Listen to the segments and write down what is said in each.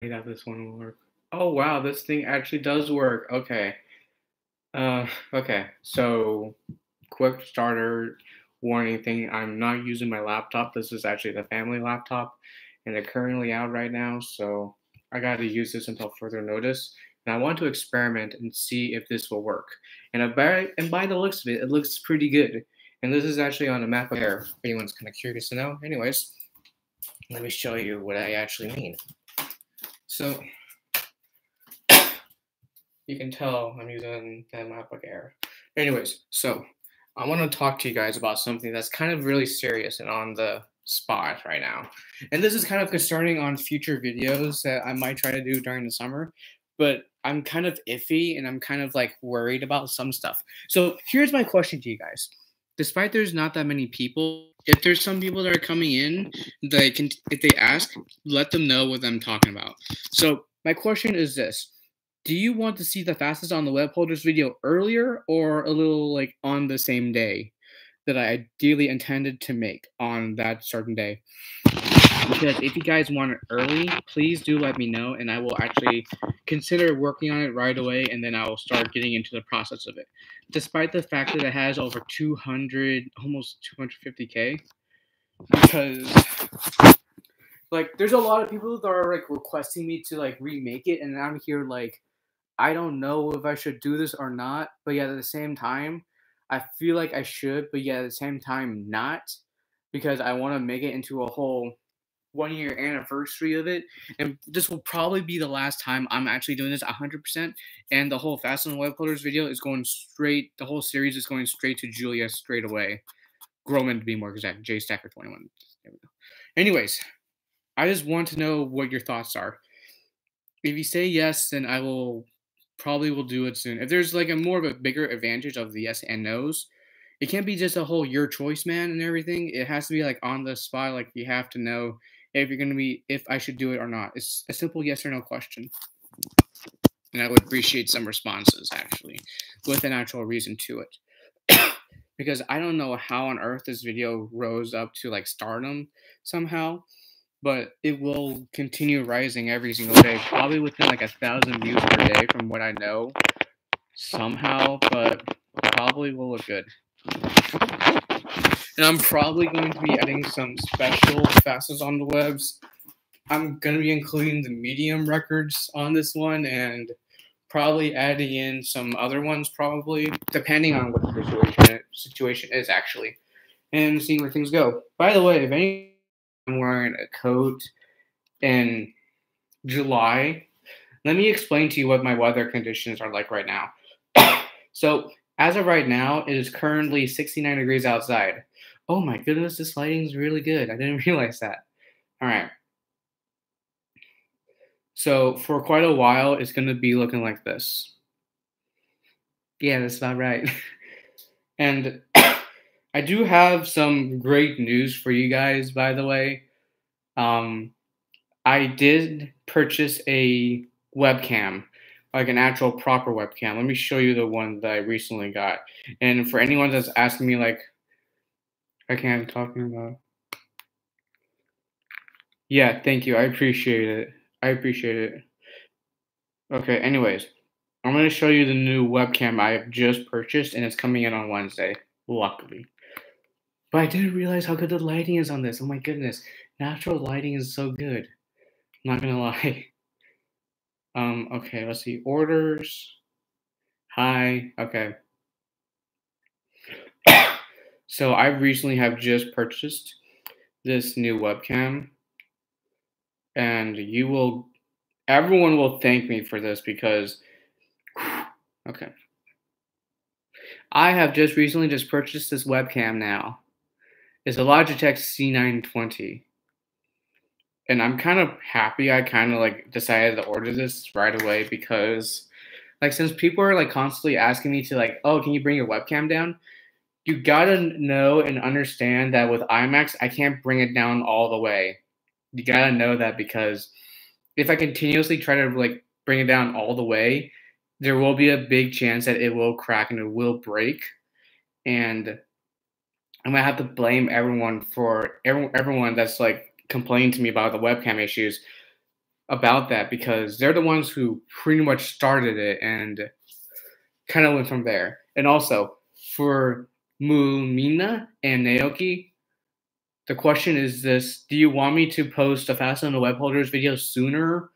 That this one will work. Oh wow, this thing actually does work. Okay. Okay. So quick starter warning thing. I'm not using my laptop. This is actually the family laptop, and they're currently out right now. So I got to use this until further notice. And I want to experiment and see if this will work. And by the looks of it, it looks pretty good. And this is actually on a MacBook Air. If anyone's kind of curious to know. Anyways, let me show you what I actually mean. So you can tell I'm using the MacBook Air. Anyways, so I want to talk to you guys about something that's kind of really serious and on the spot right now. And this is kind of concerning on future videos that I might try to do during the summer, but I'm kind of iffy and I'm kind of like worried about some stuff. So here's my question to you guys. Despite there's not that many people, if there's some people that are coming in, they can, if they ask, let them know what I'm talking about. So my question is this: do you want to see the fastest on the web holders video earlier or a little like on the same day that I ideally intended to make on that certain day? Because if you guys want it early, please do let me know and I will actually consider working on it right away and then I will start getting into the process of it. Despite the fact that it has over 200, almost 250K, because like there's a lot of people that are like requesting me to like remake it and I'm here like I don't know if I should do this or not, but yet at the same time, I feel like I should, but yet at the same time not, because I want to make it into a whole 1 year anniversary of it, and this will probably be the last time I'm actually doing this 100%. And the whole Fast on the Web Coders video is going straight. The whole series is going straight to Julia straight away. Groman to be more exact. J Stacker 21. There we go. Anyways, I just want to know what your thoughts are. If you say yes, then I will probably will do it soon. If there's like a more of a bigger advantage of the yes and no's, it can't be just a whole your choice, man, and everything. It has to be like on the spot. Like you have to know if you're gonna be if I should do it or not. It's a simple yes or no question, and I would appreciate some responses actually with an actual reason to it. Because I don't know how on earth this video rose up to like stardom somehow, but it will continue rising every single day, probably within like 1,000 views per day from what I know somehow, but probably will look good. And I'm probably going to be adding some special fastest on the webs. I'm going to be including the medium records on this one and probably adding in some other ones, probably, depending on what the situation is actually, and seeing where things go. By the way, if I'm wearing a coat in July, let me explain to you what my weather conditions are like right now. So, as of right now, it is currently 69 degrees outside. Oh my goodness, this lighting is really good. I didn't realize that. All right. So, for quite a while, it's going to be looking like this. Yeah, that's about right. And I do have some great news for you guys, by the way. Um, I did purchase a webcam, like an actual proper webcam. Let me show you the one that I recently got. And for anyone that's asking me, like, I can't talking about. Yeah, thank you. I appreciate it. I appreciate it. Okay, anyways, I'm going to show you the new webcam I have just purchased, and it's coming in on Wednesday, luckily. But I didn't realize how good the lighting is on this. Oh my goodness. Natural lighting is so good. I'm not going to lie. Okay, let's see. Orders. Hi. Okay. So I recently have just purchased this new webcam, and everyone will thank me for this because, okay. I have just recently just purchased this webcam now. It's a Logitech C920. And I'm kind of happy I kind of like decided to order this right away because like since people are like constantly asking me to like, oh, can you bring your webcam down? You gotta know and understand that with IMAX, I can't bring it down all the way. You gotta know that because if I continuously try to like bring it down all the way, there will be a big chance that it will crack and it will break. And I'm gonna have to blame everyone for everyone that's like complaining to me about the webcam issues. about that because they're the ones who pretty much started it and kind of went from there. And also for Mumina and Naoki, the question is this: do you want me to post a Fast on the Web Holders video sooner?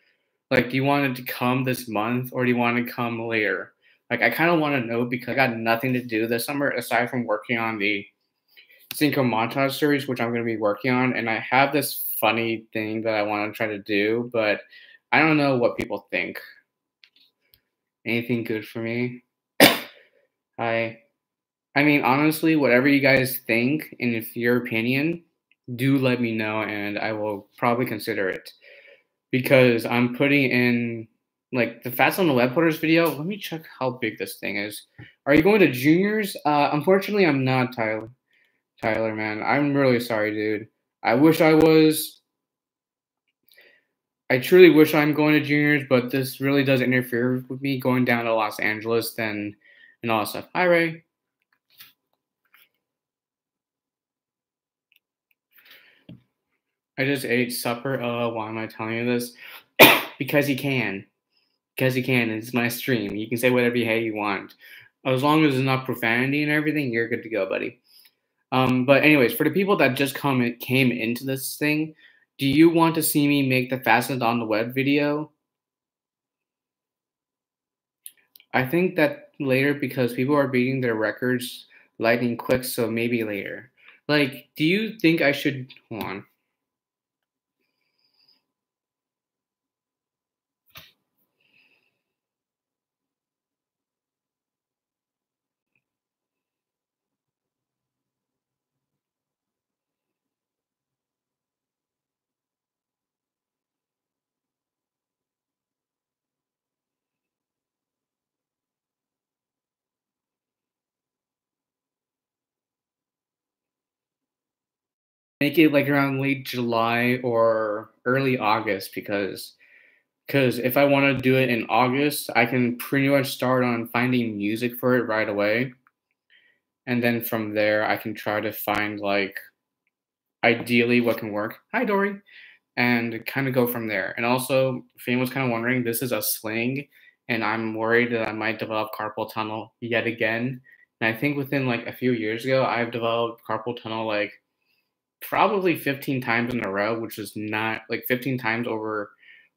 Like, do you want it to come this month or do you want it to come later? Like, I kind of want to know because I got nothing to do this summer aside from working on the Cinco montage series, which I'm going to be working on. And I have this funny thing that I want to try to do, but I don't know what people think. Anything good for me? I I mean, honestly, whatever you guys think, and if your opinion, do let me know, and I will probably consider it because I'm putting in like the Fats on the Web Porters video. Let me check how big this thing is. Are you going to juniors? Unfortunately, I'm not, Tyler. Tyler, man, I'm really sorry, dude. I wish I was. I truly wish I'm going to juniors, but this really does interfere with me going down to Los Angeles, then and all that stuff. Hi, Ray. I just ate supper. Why am I telling you this? Because you can. Because you can. It's my stream. You can say whatever you want. As long as it's not profanity and everything, you're good to go, buddy. But anyways, for the people that just came into this thing, do you want to see me make the fastest on the web video? I think that later because people are beating their records lightning quick, so maybe later. Like, do you think I should hold on? Make it like around late July or early August because if I want to do it in August, I can pretty much start on finding music for it right away. And then from there, I can try to find like ideally what can work. Hi, Dory. And kind of go from there. And also, if anyone's kind of wondering, this is a sling, and I'm worried that I might develop carpal tunnel yet again. And I think within like a few years ago, I've developed carpal tunnel like probably 15 times in a row, which is not like 15 times over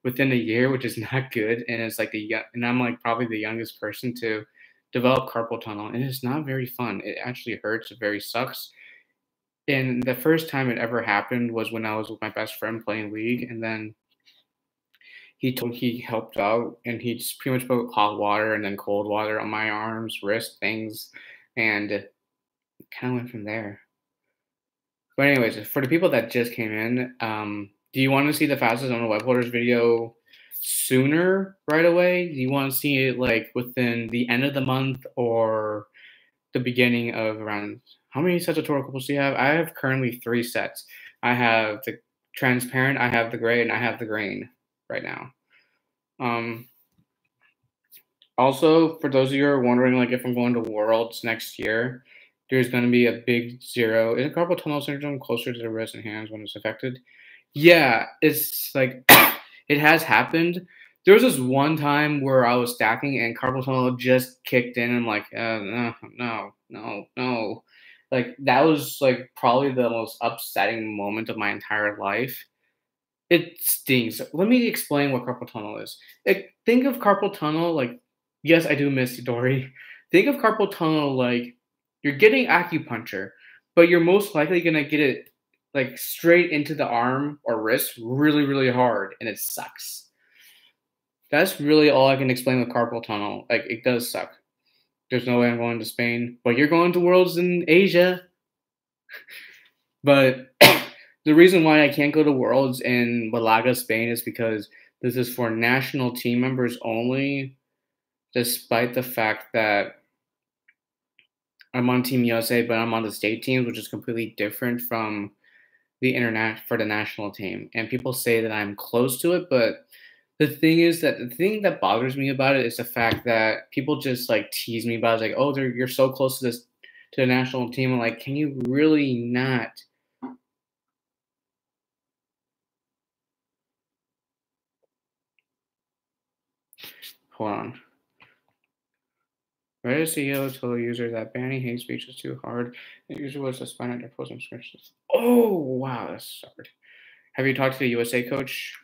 within a year, which is not good. And it's like and I'm like probably the youngest person to develop carpal tunnel, and it's not very fun. It actually hurts. It very sucks. And the first time it ever happened was when I was with my best friend playing League, and then he helped out, and he just pretty much put hot water and then cold water on my arms, wrist, things, and kind of went from there. But anyways, for the people that just came in, do you want to see the fastest on the web holders video sooner, right away? Do you want to see it like within the end of the month or the beginning of around? How many sets of toracles do you have? I have currently 3 sets. I have the transparent, I have the gray, and I have the green right now. Also, for those of you who are wondering, like if I'm going to Worlds next year, there's going to be a big zero. Is carpal tunnel syndrome closer to the wrist and hands when it's affected? Yeah, it's like it has happened. There was this one time where I was stacking and carpal tunnel just kicked in. And I'm like, no. Like that was like probably the most upsetting moment of my entire life. It stings. Let me explain what carpal tunnel is. Like, think of carpal tunnel like, yes, I do miss you, Dory. Think of carpal tunnel like you're getting acupuncture, but you're most likely gonna get it like straight into the arm or wrist really, really hard, and it sucks. That's really all I can explain with carpal tunnel. Like, it does suck. There's no way I'm going to Spain, but you're going to Worlds in Asia. But the reason why I can't go to Worlds in Malaga, Spain is because this is for national team members only, despite the fact that I'm on Team USA, but I'm on the state teams, which is completely different from the internet for the national team. And people say that I'm close to it, but the thing is that the thing that bothers me about it is the fact that people just like tease me about it, like, oh, you're so close to the national team. I'm like, can you really not? Hold on. Reddit CEO told a user that banning hate speech is too hard. The user was suspended after posting screenshots. Oh, wow, that's hard. Have you talked to the USA coach?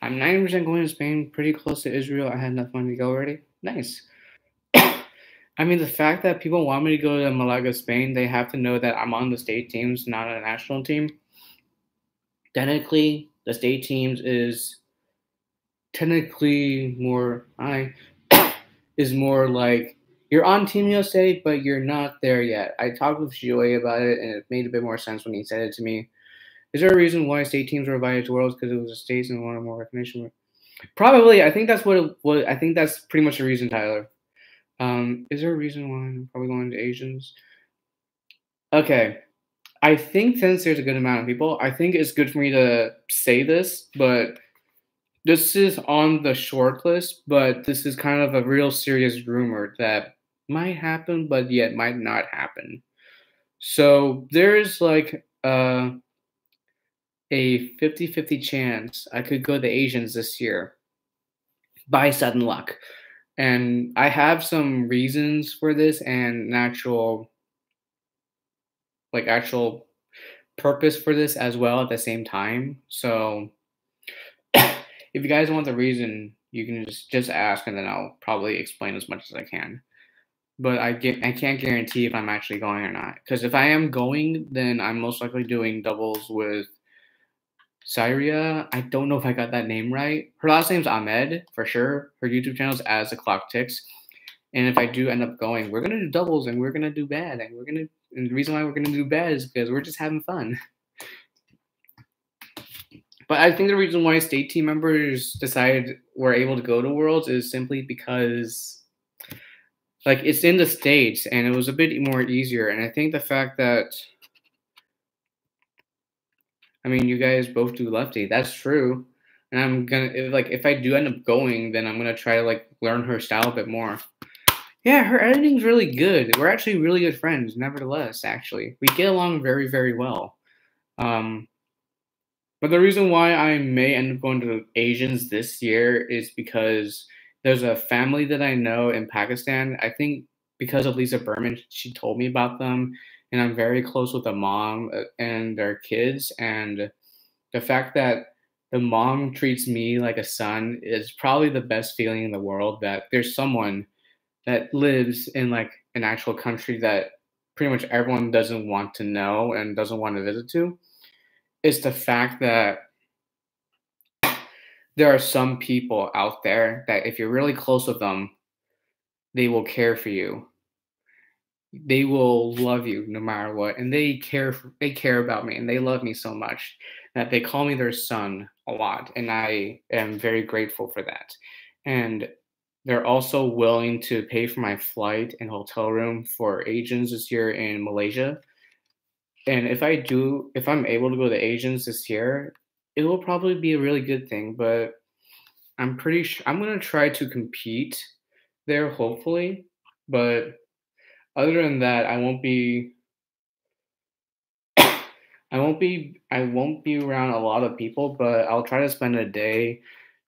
I'm 90% going to Spain, pretty close to Israel. I had enough money to go already. Nice. I mean, the fact that people want me to go to Malaga, Spain, they have to know that I'm on the state teams, not a national team. Technically, the state teams is technically more I is more like you're on Team USA, but you're not there yet. I talked with Joey about it, and it made a bit more sense when he said it to me. Is there a reason why state teams were invited to Worlds because it was the states and wanted more recognition? Probably. I think that's what it was. I think that's pretty much the reason, Tyler. Is there a reason why I'm probably going to Asians? Okay. I think since there's a good amount of people, I think it's good for me to say this, but this is on the short list, but this is kind of a real serious rumor that might happen, but yet might not happen. So there's like a 50-50 chance I could go to the Asians this year by sudden luck. And I have some reasons for this and actual purpose for this as well at the same time. So if you guys want the reason, you can just ask and then I'll probably explain as much as I can. But I can't guarantee if I'm actually going or not. Because if I am going, then I'm most likely doing doubles with Sarahah. I don't know if I got that name right. Her last name's Ahmed for sure. Her YouTube channel is As the Clock Ticks. And if I do end up going, we're gonna do doubles and we're gonna do bad. And the reason why we're gonna do bad is because we're just having fun. But I think the reason why state team members decided we're able to go to Worlds is simply because like it's in the States and it was a bit more easier. And I think the fact that I mean you guys both do lefty, that's true. And I'm gonna if I do end up going, then I'm gonna try to like learn her style a bit more. Yeah, her editing's really good. We're actually really good friends, nevertheless, actually. We get along very, very well. Um But the reason why I may end up going to Asians this year is because there's a family that I know in Pakistan. I think because of Lisa Berman, she told me about them, and I'm very close with the mom and their kids. And the fact that the mom treats me like a son is probably the best feeling in the world. That there's someone that lives in like an actual country that pretty much everyone doesn't want to know and doesn't want to visit to. It's the fact that there are some people out there that if you're really close with them, they will care for you. They will love you no matter what, and they care about me, and they love me so much that they call me their son a lot, and I am very grateful for that. And they're also willing to pay for my flight and hotel room for Asians this year in Malaysia. And if I'm able to go to Asians this year, it will probably be a really good thing. But I'm pretty sure I'm gonna try to compete there, hopefully. But other than that, I won't be around a lot of people, but I'll try to spend a day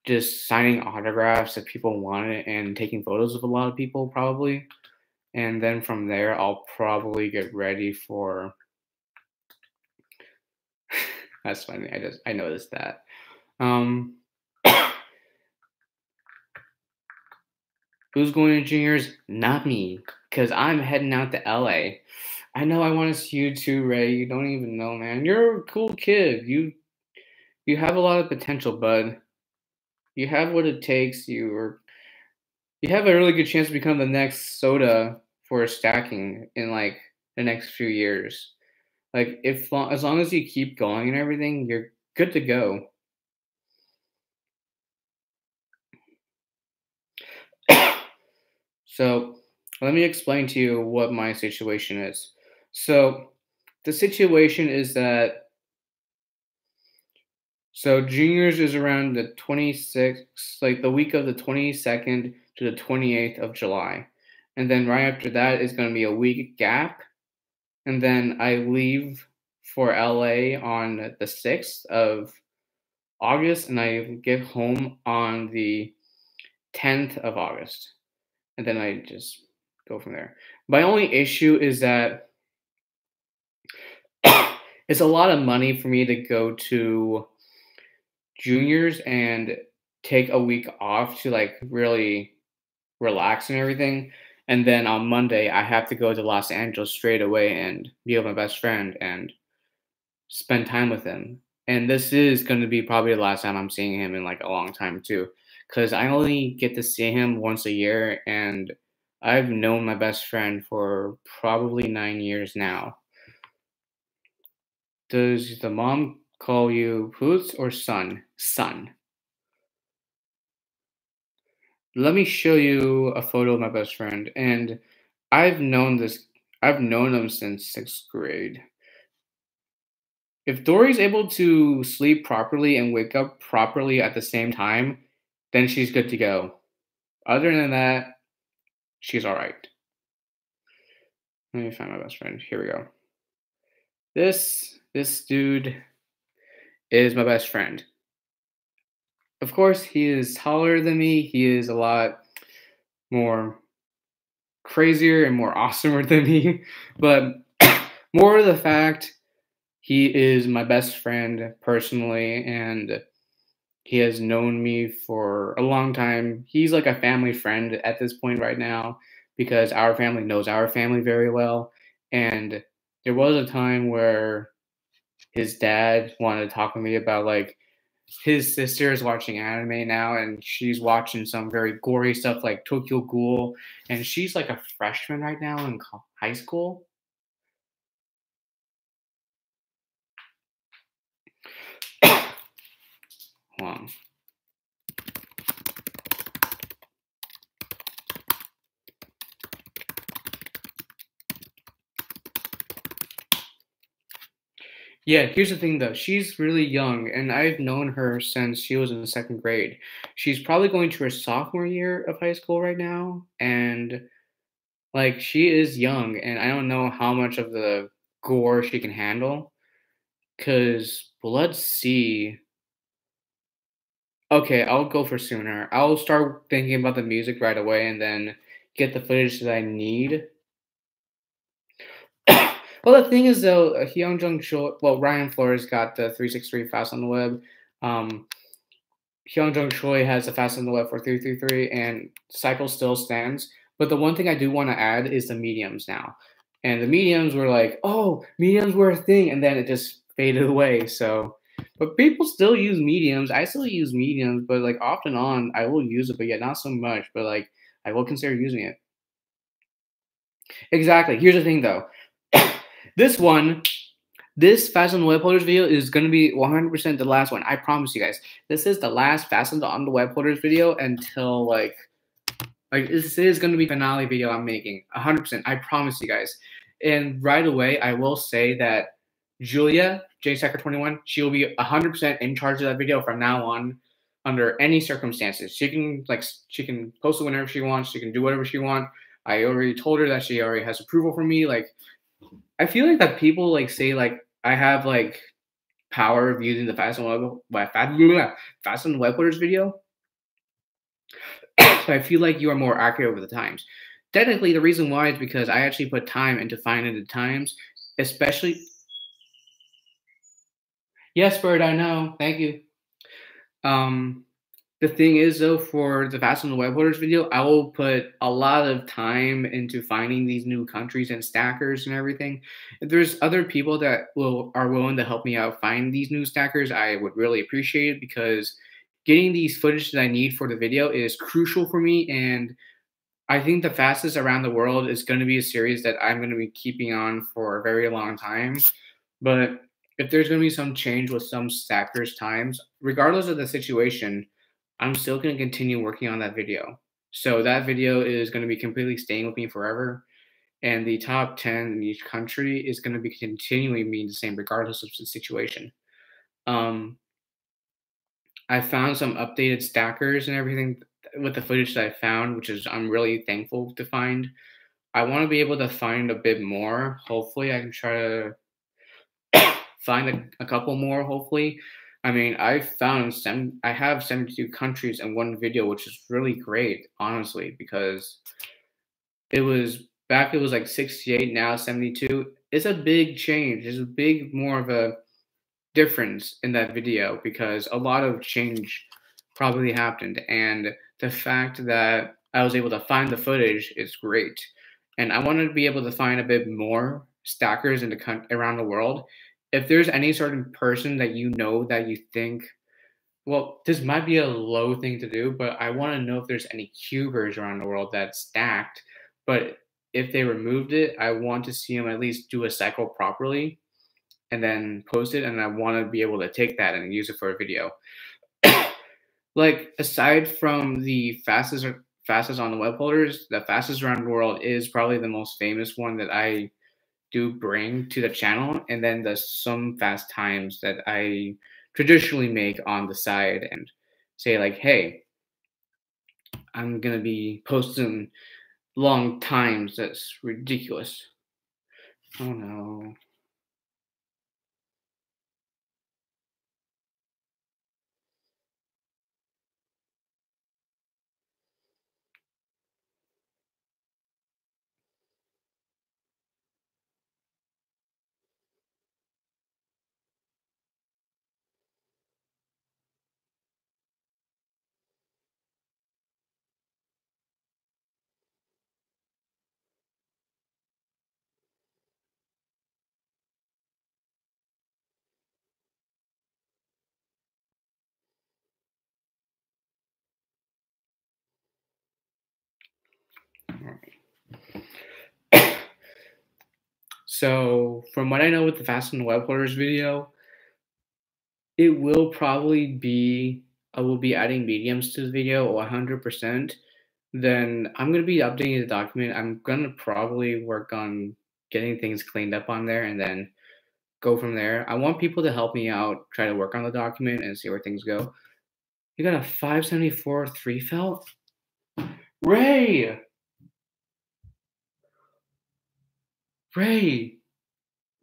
just signing autographs if people want it and taking photos of a lot of people probably. And then from there I'll probably get ready for that's funny. I noticed that. Um Who's going to juniors? Not me, because I'm heading out to LA. I know I want to see you too, Ray. You don't even know, man. You're a cool kid. You have a lot of potential, bud. You have what it takes. You have a really good chance to become the next soda for stacking in like the next few years. Like as long as you keep going and everything, you're good to go. So let me explain to you what my situation is. So the situation is that So juniors is around the 26th, like the week of the 22nd to the 28th of July. And then right after that is going to be a week gap. And then I leave for LA on the 6th of August and I get home on the 10th of August. And then I just go from there. My only issue is that it's a lot of money for me to go to juniors and take a week off to like really relax and everything. And then on Monday, I have to go to Los Angeles straight away and be with my best friend and spend time with him. And this is going to be probably the last time I'm seeing him in like a long time too, because I only get to see him once a year, and I've known my best friend for probably 9 years now. Does the mom call you Poots or son? Son. Let me show you a photo of my best friend, and I've known this. I've known him since sixth grade. If Dory's able to sleep properly and wake up properly at the same time, then she's good to go. Other than that, she's all right. Let me find my best friend. Here we go. This dude is my best friend. Of course, he is taller than me. He is a lot more crazier and more awesomer than me. But more of the fact, he is my best friend personally, and he has known me for a long time. He's like a family friend at this point right now because our family knows our family very well. And there was a time where his dad wanted to talk to me about like his sister is watching anime now and she's watching some very gory stuff like Tokyo Ghoul, and she's like a freshman right now in high school. Hold on. Yeah, here's the thing though. She's really young, and I've known her since she was in the second grade. She's probably going to her sophomore year of high school right now, and like she is young, and I don't know how much of the gore she can handle. Cause let's see. Okay, I'll go for sooner. I'll start thinking about the music right away, and then get the footage that I need. Well, the thing is though, Hyun Jung Choi, well, Ryan Flores got the 363 fast on the web. Um, Hyun Jung Choi has a fast on the web for 333, and cycle still stands. But the one thing I do want to add is the mediums now. And the mediums were like, oh, mediums were a thing, and then it just faded away. So, but people still use mediums. I still use mediums, but like off and on, I will use it, but yet not so much. But like, I will consider using it. Exactly. Here's the thing though. This one, this Fast on the Web Holders video is going to be 100% the last one. I promise you guys. This is the last Fast on the Web Holders video until like this is going to be finale video I'm making. 100%. I promise you guys. And right away, I will say that Julia, JSacker21, she will be 100% in charge of that video from now on under any circumstances. She can post it whenever she wants. She can do whatever she wants. I already told her that she already has approval from me. Like, I feel like that people like say like I have like power of using the Fast on the Web Holders video. So I feel like you are more accurate over the times. Technically, the reason why is because I actually put time into finding the times, especially. Yes, Bird, I know. Thank you. Um, the thing is, though, for the Fast on the Web Holders video, I will put a lot of time into finding these new countries and stackers and everything. If there's other people that are willing to help me out find these new stackers, I would really appreciate it because getting these footage that I need for the video is crucial for me. And I think the Fastest Around the World is going to be a series that I'm going to be keeping on for a very long time. But if there's going to be some change with some stackers times, regardless of the situation, I'm still going to continue working on that video. So that video is going to be completely staying with me forever. And the top 10 in each country is going to be continuing being the same regardless of the situation. Um, I found some updated stackers and everything with the footage that I found, which is I'm really thankful to find. I want to be able to find a bit more. Hopefully, I can try to find a couple more. Hopefully, I mean, I have 72 countries in one video, which is really great, honestly, because it was like 68, now 72. It's a big change. It's a big more of a difference in that video because a lot of change probably happened, and the fact that I was able to find the footage is great. And I want to be able to find a bit more stackers in around the world. If there's any certain person that you know that you think, well, this might be a low thing to do, but I want to know if there's any cubers around the world that's stacked. But if they removed it, I want to see them at least do a cycle properly and then post it, and I want to be able to take that and use it for a video. Like aside from the fastest on the web holders, the fastest around the world is probably the most famous one that I do bring to the channel, and then there's some fast times that I traditionally make on the side and say like, hey, I'm gonna be posting long times. That's ridiculous. Oh no. So from what I know with the fast on the web holders video, it will probably be I will be adding mediums to the video 100%. Then I'm gonna be updating the document. I'm gonna probably work on getting things cleaned up on there and then go from there. I want people to help me out, try to work on the document and see where things go. You got a 574 3 felt? Ray! Ray!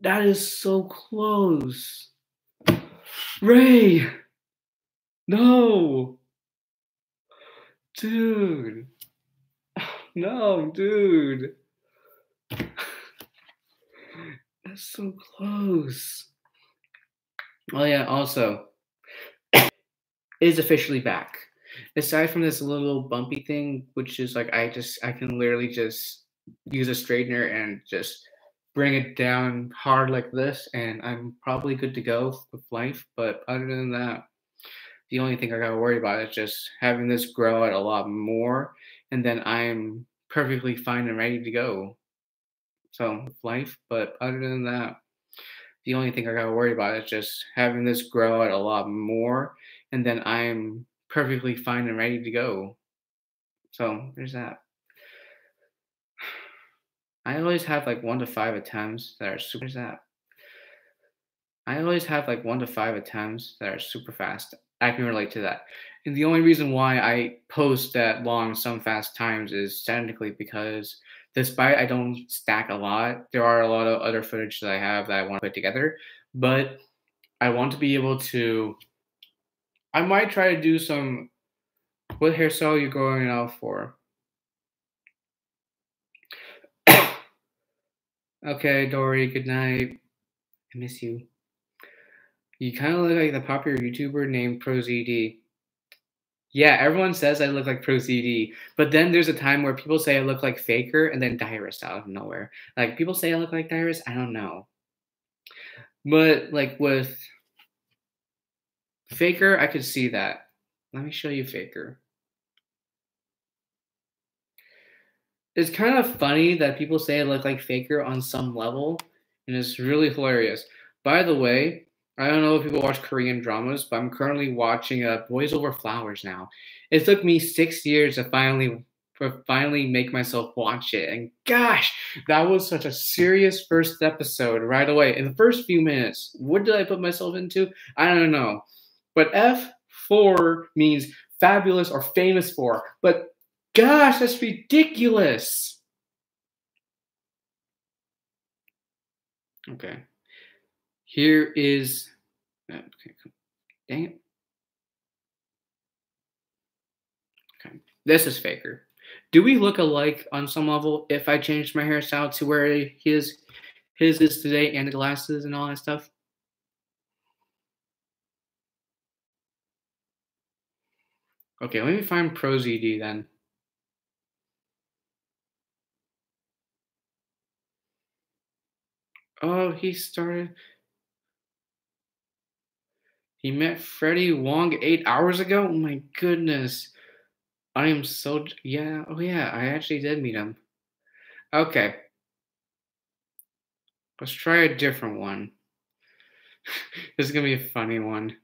That is so close. Ray! No! Dude! No, dude! That's so close. Oh yeah, also, is officially back. Aside from this little bumpy thing, which is like I can literally just use a straightener and just bring it down hard like this, and I'm probably good to go with life. But other than that, the only thing I gotta worry about is just having this grow out a lot more, and then I'm perfectly fine and ready to go. So life, but other than that, the only thing I gotta worry about is just having this grow out a lot more, and then I'm perfectly fine and ready to go. So there's that. I always have like 1 to 5 attempts that are super. There's that. I always have like 1 to 5 attempts that are super fast. I can relate to that. And the only reason why I post that long, some fast times is technically because despite I don't stack a lot, there are a lot of other footage that I have that I want to put together. But I want to be able to. I might try to do some. What hairstyle are you going out for? Okay, Dory, good night. I miss you. You kind of look like the popular YouTuber named ProZD. Yeah, everyone says I look like ProZD, but then there's a time where people say I look like Faker and then Dyrus out of nowhere. Like people say I look like Dyrus, I don't know. But like with Faker, I could see that. Let me show you Faker. It's kind of funny that people say I look like Faker on some level, and it's really hilarious. By the way, I don't know if people watch Korean dramas, but I'm currently watching Boys Over Flowers now. It took me 6 years to finally make myself watch it, and gosh, that was such a serious first episode right away. In the first few minutes, what did I put myself into? I don't know, but F for means fabulous or famous for. But gosh, that's ridiculous. Okay. Here is, okay, dang it. Okay. This is Faker. Do we look alike on some level if I changed my hairstyle to where his is today and the glasses and all that stuff? Okay, let me find ProZD then. Oh, he met Freddie Wong 8 hours ago? Oh my goodness. I am so, yeah, oh yeah, I actually did meet him. Okay, let's try a different one. This is gonna be a funny one.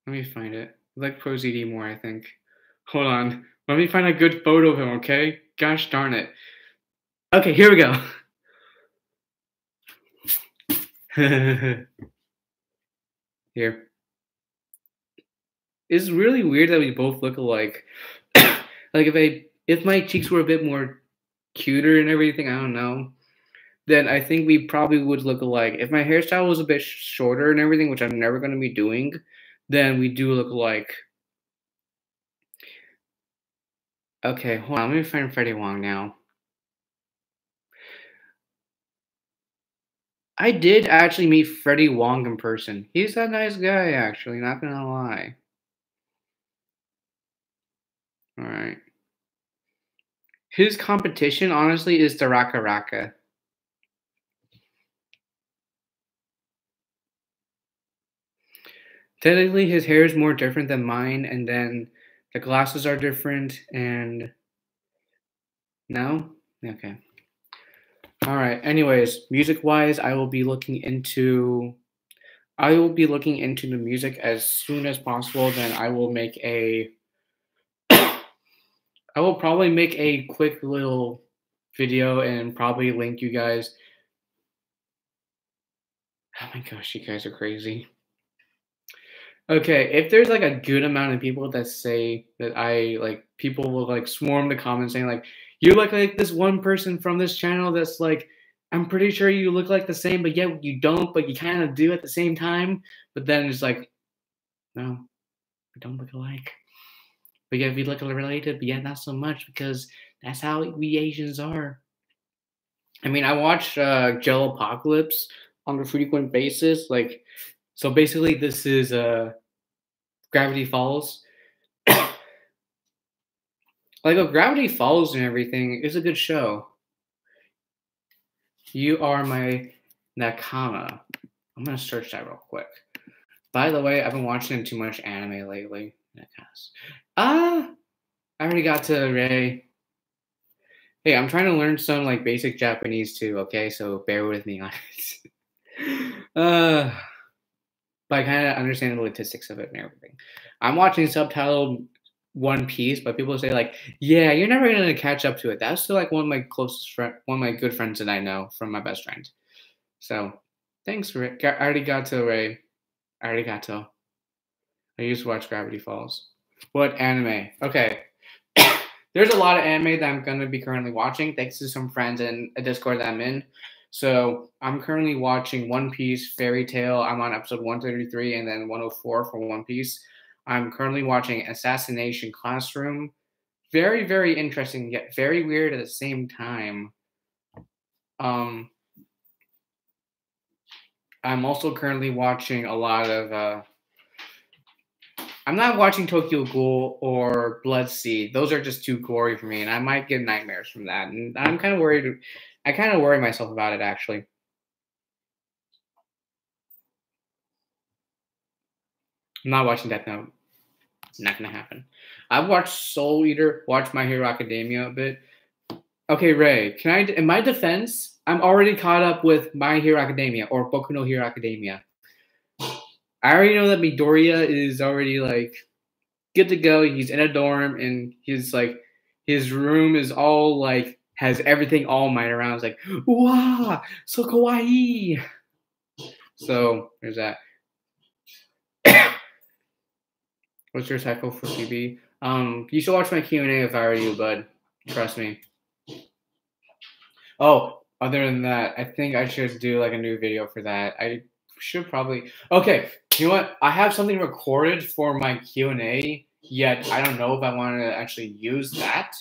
Let me find it. I like ProZD more, I think. Hold on. Let me find a good photo of him, okay? Gosh darn it. Okay, here we go. Here. It's really weird that we both look alike. Like if my cheeks were a bit more cuter and everything, I don't know, then I think we probably would look alike. If my hairstyle was a bit shorter and everything, which I'm never going to be doing, then we do look alike. Okay, hold on. Let me find Freddie Wong now. I did actually meet Freddie Wong in person. He's a nice guy, actually, not gonna lie. Alright. His competition, honestly, is the Raka Raka. Technically, his hair is more different than mine, and then the glasses are different, and no? Okay. Alright, anyways, music-wise, I will be looking into the music as soon as possible. Then I will make a I will probably make a quick little video and probably link you guys. Oh my gosh, you guys are crazy. Okay, if there's like a good amount of people that say that people will like swarm the comments saying like, you look like this one person from this channel that's like, I'm pretty sure you look like the same, but yet you don't, but you kind of do at the same time. But then it's like, no, we don't look alike. But yeah, we look related, but yeah, not so much because that's how we Asians are. I mean, I watch Jello Apocalypse on a frequent basis. Like, so basically, this is Gravity Falls. Like, Gravity Falls and everything is a good show. You are my Nakama. I'm gonna search that real quick. By the way, I've been watching too much anime lately. I already got to Ray. Hey, I'm trying to learn some like basic Japanese too, okay? So bear with me on it. But I kind of understand the logistics of it and everything. I'm watching subtitled One Piece, but people say like, "Yeah, you're never gonna catch up to it." That's still like one of my good friends that I know from my best friend. So, thanks, Rick. I already got to Ray. Arigato. I used to watch Gravity Falls. What anime? Okay. There's a lot of anime that I'm going to be currently watching thanks to some friends in a Discord that I'm in. So I'm currently watching One Piece, Fairy Tail. I'm on episode 133 and then 104 for One Piece. I'm currently watching Assassination Classroom. Very, very interesting, yet very weird at the same time. I'm also currently watching a lot of I'm not watching Tokyo Ghoul or Blood Seed. Those are just too gory for me, and I might get nightmares from that. And I'm kind of worried. I kind of worry myself about it, actually. I'm not watching Death Note. Not gonna happen. I've watched Soul Eater, watched My Hero Academia a bit. Okay, Ray, can I? In my defense, I'm already caught up with My Hero Academia or Boku no Hero Academia. I already know that Midoriya is already like good to go. He's in a dorm and he's like his room is all like has everything all mine around. It's like, wow, so kawaii. So there's that. What's your cycle for CB? You should watch my Q&A if I were you, bud. Trust me. Oh, other than that, I think I should do like a new video for that. I should probably. Okay, you know what? I have something recorded for my Q&A, yet I don't know if I want to actually use that.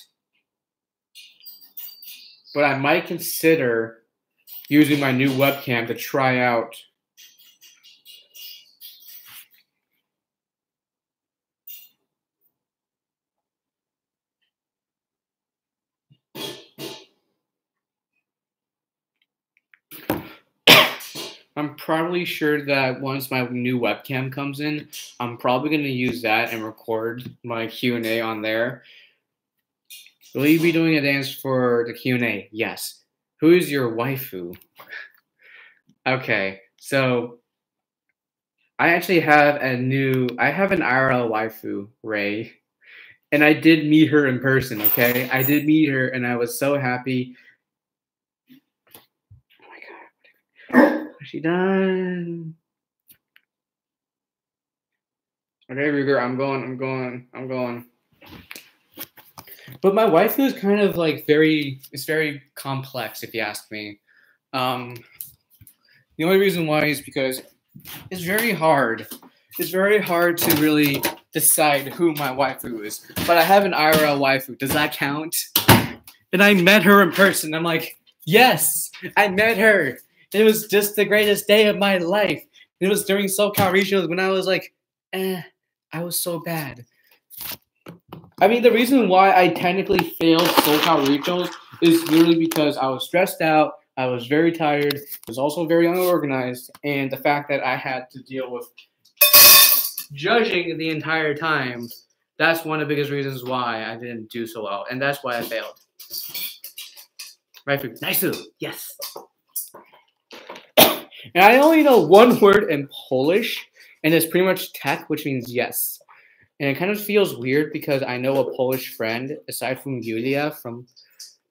But I might consider using my new webcam to try out. I'm probably sure that once my new webcam comes in, I'm probably going to use that and record my Q&A on there. Will you be doing a dance for the Q&A? Yes. Who is your waifu? Okay, so I actually have an IRL waifu, Ray. And I did meet her in person, okay? I did meet her and I was so happy. Oh my god. Is she done? Okay, Ruger, I'm going. But my waifu is kind of like it's very complex if you ask me. The only reason why is because it's very hard. It's very hard to really decide who my waifu is. But I have an IRL waifu. Does that count? And I met her in person. I'm like, yes, I met her. It was just the greatest day of my life. It was during SoCal Regionals when I was like, I was so bad. I mean, the reason why I technically failed SoCal Regionals is literally because I was stressed out. I was very tired. I was also very unorganized. And the fact that I had to deal with judging the entire time, that's one of the biggest reasons why I didn't do so well. And that's why I failed. Right, nice. Yes. And I only know one word in Polish, and it's pretty much tek, which means yes. And it kind of feels weird because I know a Polish friend, aside from Julia from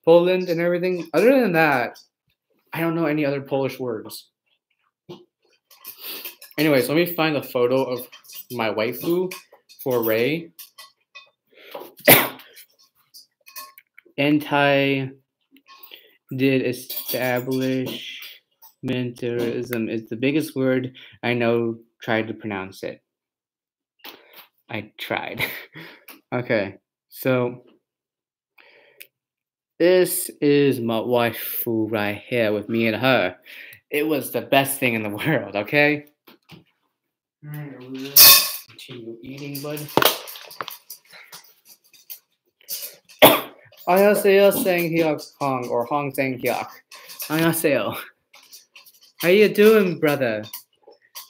Poland and everything. Other than that, I don't know any other Polish words. Anyways, let me find a photo of my waifu for Ray. Anti-did establishmentalism is the biggest word I know. Tried to pronounce it. I tried. Okay, so this is my waifu right here with me and her. It was the best thing in the world, okay? Continue eating, bud. 안녕하세요, 생hyuk Hong, or Hong Sang-hyuk. 안녕하세요. How you doing, brother?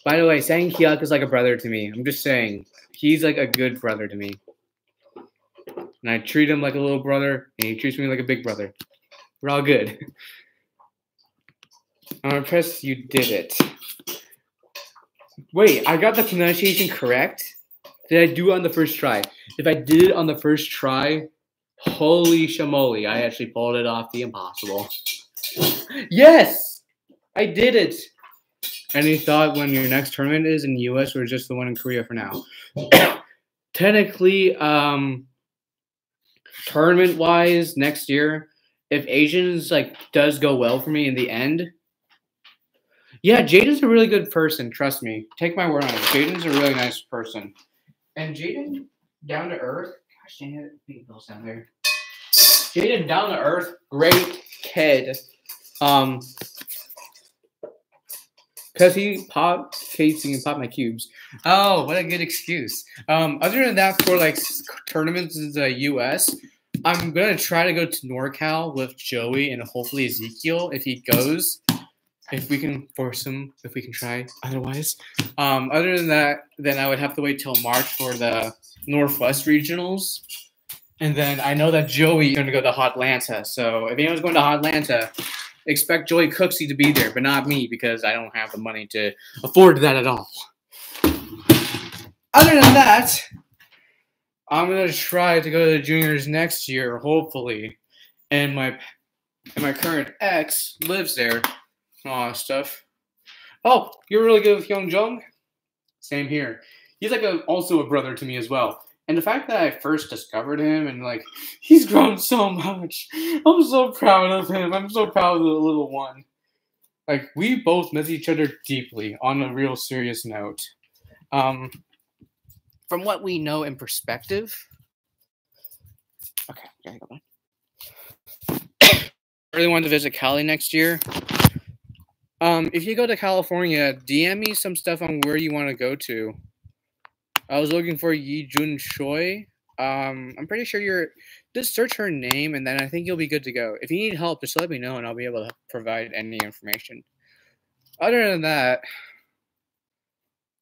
By the way, Sang-hyuk is like a brother to me. I'm just saying. He's like a good brother to me. And I treat him like a little brother, and he treats me like a big brother. We're all good. I'm impressed you did it. Wait, I got the pronunciation correct? Did I do it on the first try? If I did it on the first try, holy shamoly, I actually pulled it off the impossible. Yes! I did it! Any thought when your next tournament is in the US or just the one in Korea for now? Technically, tournament-wise, next year, if Asians does go well for me in the end, yeah, Jaden's a really good person. Trust me. Take my word on it. Jaden's a really nice person. And Jaden, down to earth. Gosh dang it, big bills down there. Jaden, down to earth, great kid. Because he popped Casey and popped my cubes. Oh, what a good excuse. Other than that, for tournaments in the US, I'm gonna try to go to NorCal with Joey and hopefully Ezekiel if he goes. If we can force him, if we can try. Otherwise, other than that, then I would have to wait till March for the Northwest Regionals. And then I know that Joey is going to go to Hotlanta. So if anyone's going to Hotlanta, expect Joey Cooksey to be there, but not me because I don't have the money to afford that at all. Other than that, I'm going to try to go to the juniors next year, hopefully. And my current ex lives there. All that stuff. Oh, you're really good with Young Jung? Same here. he's like also a brother to me as well. And the fact that I first discovered him and like he's grown so much, I'm so proud of him. I'm so proud of the little one. Like we both miss each other deeply on a real serious note. Um, from what we know in perspective. Okay, gotta go back. I really wanted to visit Cali next year. If you go to California, DM me some stuff on where you want to go to. I was looking for Yi Jun Choi. I'm pretty sure you're. Just search her name, and then I think you'll be good to go. If you need help, just let me know, and I'll be able to provide any information. Other than that,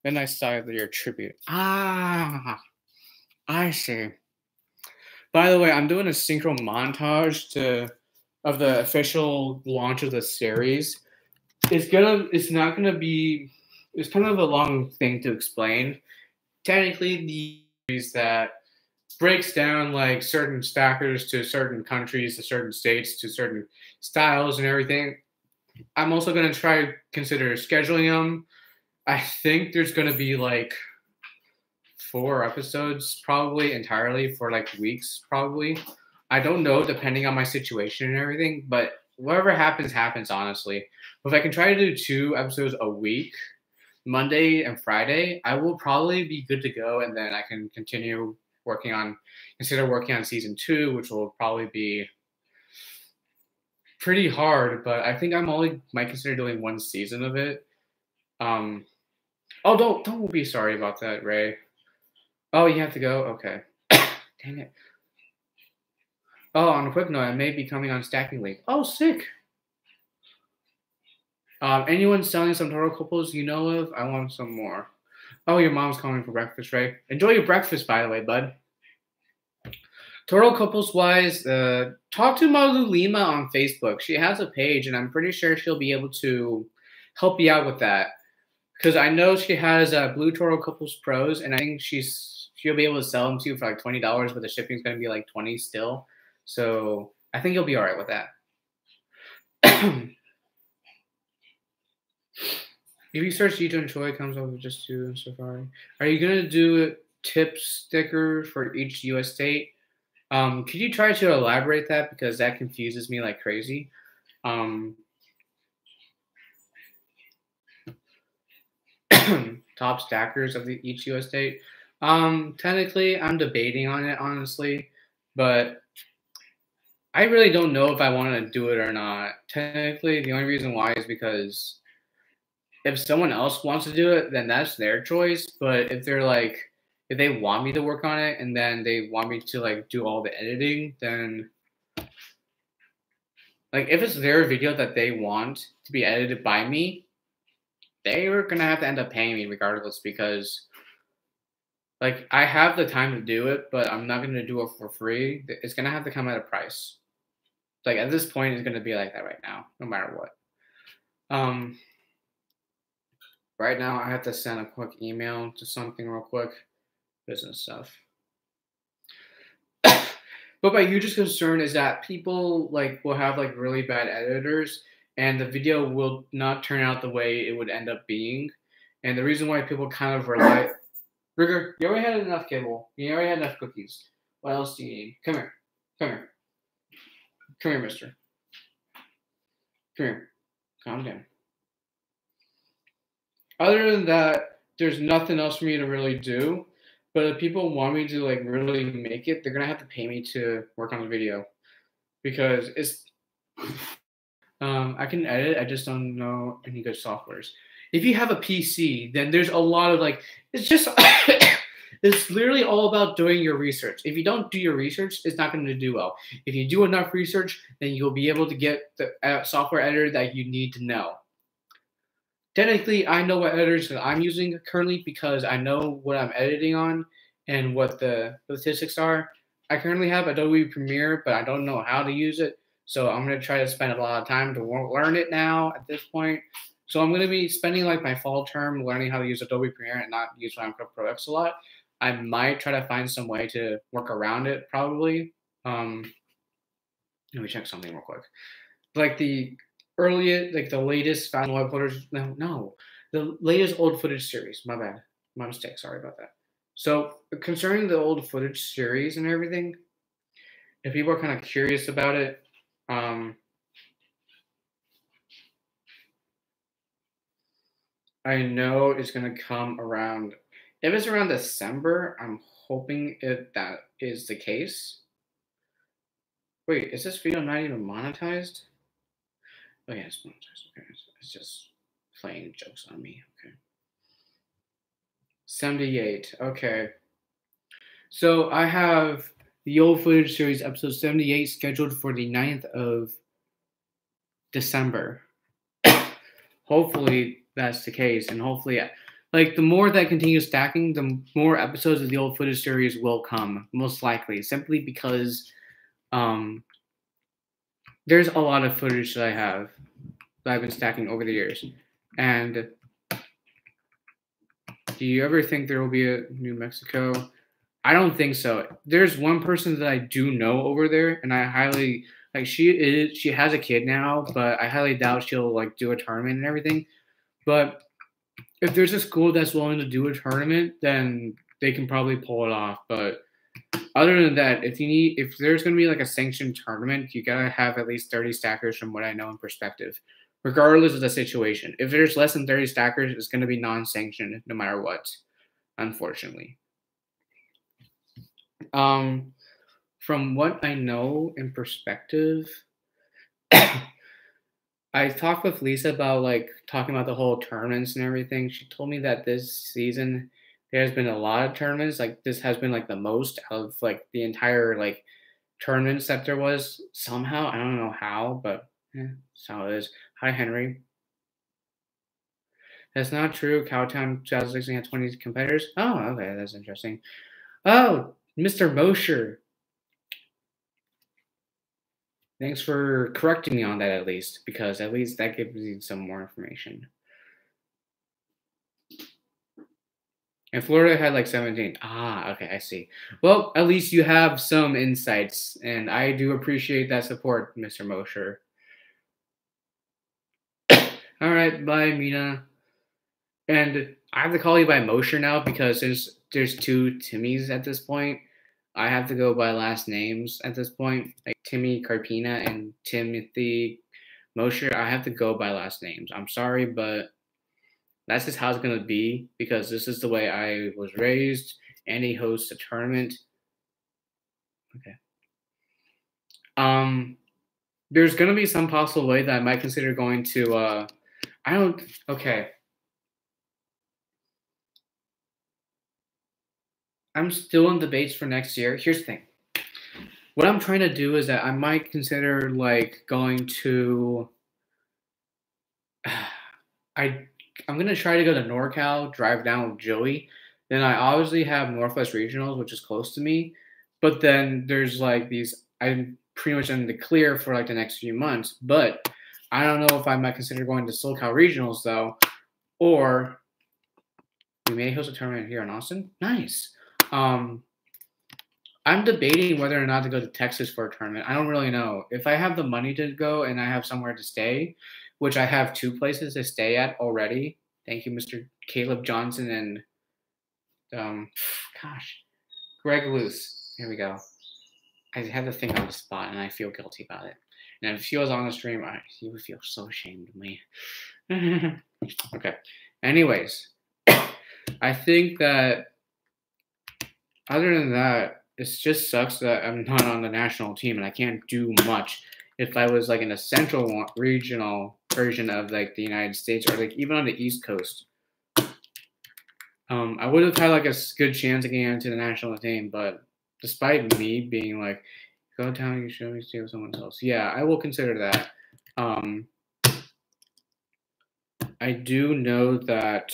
then I saw your tribute. Ah, I see. By the way, I'm doing a synchro montage of the official launch of the series. It's not gonna be. It's kind of a long thing to explain. Technically, the series that breaks down like certain stackers to certain countries, to certain states, to certain styles and everything. I'm also gonna try consider scheduling them. I think there's gonna be like 4 episodes probably entirely for like weeks probably. I don't know depending on my situation and everything, but whatever happens happens honestly. If I can try to do 2 episodes a week, Monday and Friday, I will probably be good to go, and then I can consider working on season 2, which will probably be pretty hard, but I think might consider doing 1 season of it. Oh, don't be sorry about that, Ray. Oh, you have to go? Okay. Dang it. Oh, on a quick note, I may be coming on Stacking League. Oh, sick. Anyone selling some Toro couples you know of? I want some more. Oh, your mom's calling for breakfast, Ray. Enjoy your breakfast, by the way, bud. Toro couples wise, talk to Malu Lima on Facebook. She has a page, and I'm pretty sure she'll be able to help you out with that. Because I know she has Blue Toro Couples Pros, and I think she'll be able to sell them to you for like $20, but the shipping's going to be like $20 still. So I think you'll be all right with that. If you search Yi Jun Choi, it comes up with just 2 Safari. Are you going to do a tip sticker for each U.S. state? Could you try to elaborate that, because that confuses me like crazy? Top stackers of each U.S. state. Technically, I'm debating on it, honestly, but I really don't know if I want to do it or not. Technically, the only reason why is because if someone else wants to do it, then that's their choice. But if they want me to work on it and then they want me to like do all the editing, then like if it's their video that they want to be edited by me, they are gonna have to end up paying me regardless, because like I have the time to do it, but I'm not gonna do it for free. It's gonna have to come at a price. Like at this point, it's gonna be like that right now, no matter what. Right now I have to send a quick email to something real quick, business stuff. But my hugest concern is that people like will have like really bad editors, and the video will not turn out the way it would end up being. And the reason why people kind of rely, Rigger, you already had enough cable. You already had enough cookies. What else do you need? Come here. Come here. Come here, mister. Come here. Calm down. Other than that, there's nothing else for me to really do. But if people want me to like really make it, they're gonna have to pay me to work on the video, because it's I can edit. I just don't know any good softwares. If you have a PC, then there's a lot of like it's just it's literally all about doing your research. If you don't do your research, it's not going to do well. If you do enough research, then you'll be able to get the software editor that you need to know. Technically, I know what editors that I'm using currently because I know what I'm editing on and what the statistics are. I currently have Adobe Premiere, but I don't know how to use it. So I'm going to try to spend a lot of time to learn it now at this point. So I'm going to be spending like my fall term learning how to use Adobe Premiere and not use Final Cut Pro X a lot. I might try to find some way to work around it probably. Let me check something real quick. Like the latest Final Web footage. No, the latest old footage series. My bad. My mistake. Sorry about that. So concerning the old footage series and everything, if people are kind of curious about it, um, I know it's gonna come around. If it's around December, I'm hoping that is the case. Wait, is this video not even monetized? Oh yeah, it's monetized. Okay, it's just playing jokes on me. Okay, 78. Okay, so I have the old footage series episode 78 scheduled for the 9th of December. Hopefully that's the case, and hopefully, like the more that continues stacking, the more episodes of the old footage series will come, most likely, simply because there's a lot of footage that I have that I've been stacking over the years. And do you ever think there will be a New Mexico? I don't think so. There's one person that I do know over there, and I highly like she has a kid now, but I highly doubt she'll like do a tournament and everything. But if there's a school that's willing to do a tournament, then they can probably pull it off. But other than that, if there's gonna be like a sanctioned tournament, you gotta have at least 30 stackers from what I know in perspective, regardless of the situation. If there's less than 30 stackers, it's gonna be non-sanctioned no matter what, unfortunately. From what I know in perspective, I talked with Lisa about like talking about the whole tournaments and everything. She told me that this season there's been a lot of tournaments. Like this has been like the most of like the entire like tournaments that there was somehow. I don't know how, but that's how it is. Hi Henry. That's not true. Cowtown 2016 had 20 competitors. Oh, okay, that's interesting. Oh, Mr. Mosher. Thanks for correcting me on that at least, because at least that gives me some more information. And Florida had like 17. Ah, okay, I see. Well, at least you have some insights, and I do appreciate that support, Mr. Mosher. All right, bye, Mina. And I have to call you by Mosher now because there's two Timmys at this point. I have to go by last names at this point, like Timmy Carpina and Timothy Mosher. I have to go by last names. I'm sorry, but that's just how it's gonna be because this is the way I was raised. And he hosts a tournament. Okay. There's gonna be some possible way that I might consider going to. I don't. Okay. I'm still in debates for next year. Here's the thing. What I'm trying to do is that I might consider like going to. I'm gonna try to go to NorCal, drive down with Joey. Then I obviously have Northwest Regionals, which is close to me. But then there's like these. I'm pretty much in the clear for like the next few months. But I don't know if I might consider going to SoulCal Regionals though, or we may host a tournament here in Austin. Nice. I'm debating whether or not to go to Texas for a tournament. I don't really know. If I have the money to go and I have somewhere to stay, which I have 2 places to stay at already. Thank you, Mr. Caleb Johnson and gosh, Greg Luce. Here we go. I had the thing on the spot and I feel guilty about it. And if he was on the stream, he would feel so ashamed of me. Okay. Anyways, I think that other than that, it just sucks that I'm not on the national team and I can't do much. If I was like in a central regional version of like the United States or like even on the East Coast, I would have had like a good chance of getting into the national team. But despite me being like, go down, you should stay with someone else. Yeah, I will consider that. I do know that.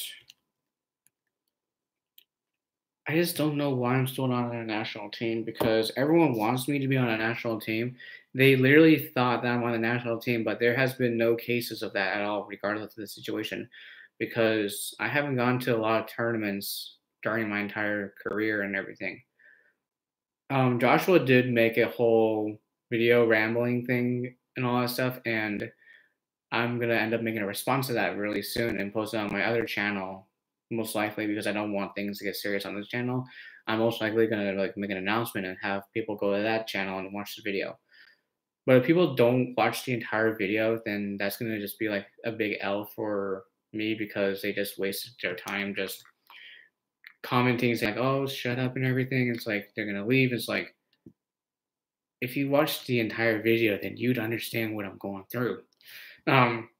I just don't know why I'm still not on a national team because everyone wants me to be on a national team. They literally thought that I'm on the national team, but there has been no cases of that at all, regardless of the situation, because I haven't gone to a lot of tournaments during my entire career and everything. Joshua did make a whole video rambling thing and all that stuff, and I'm gonna end up making a response to that really soon and post it on my other channel most likely because I don't want things to get serious on this channel. I'm most likely gonna like make an announcement and have people go to that channel and watch the video. But if people don't watch the entire video, then that's gonna just be like a big L for me because they just wasted their time just commenting saying like, "Oh, shut up" and everything. It's like they're gonna leave. It's like if you watch the entire video, then you'd understand what I'm going through. Um,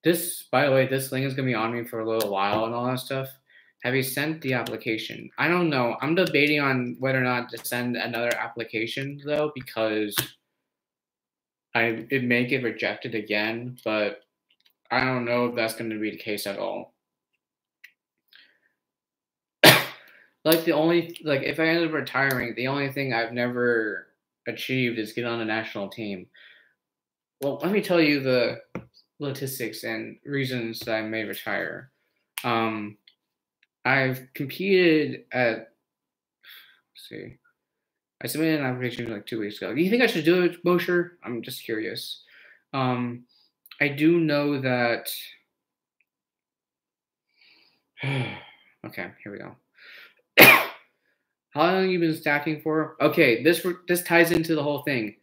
this, by the way, this link is gonna be on me for a little while and all that stuff. Have you sent the application? I don't know. I'm debating on whether or not to send another application though, because it may get rejected again, but I don't know if that's going to be the case at all. Like if I end up retiring, the only thing I've never achieved is get on a national team. Well, let me tell you the logistics and reasons that I may retire. I've competed at, let's see, I submitted an application like 2 weeks ago. Do you think I should do it, Mosher? I'm just curious. I do know that. Okay, here we go. How long have you been stacking for? Okay, this ties into the whole thing.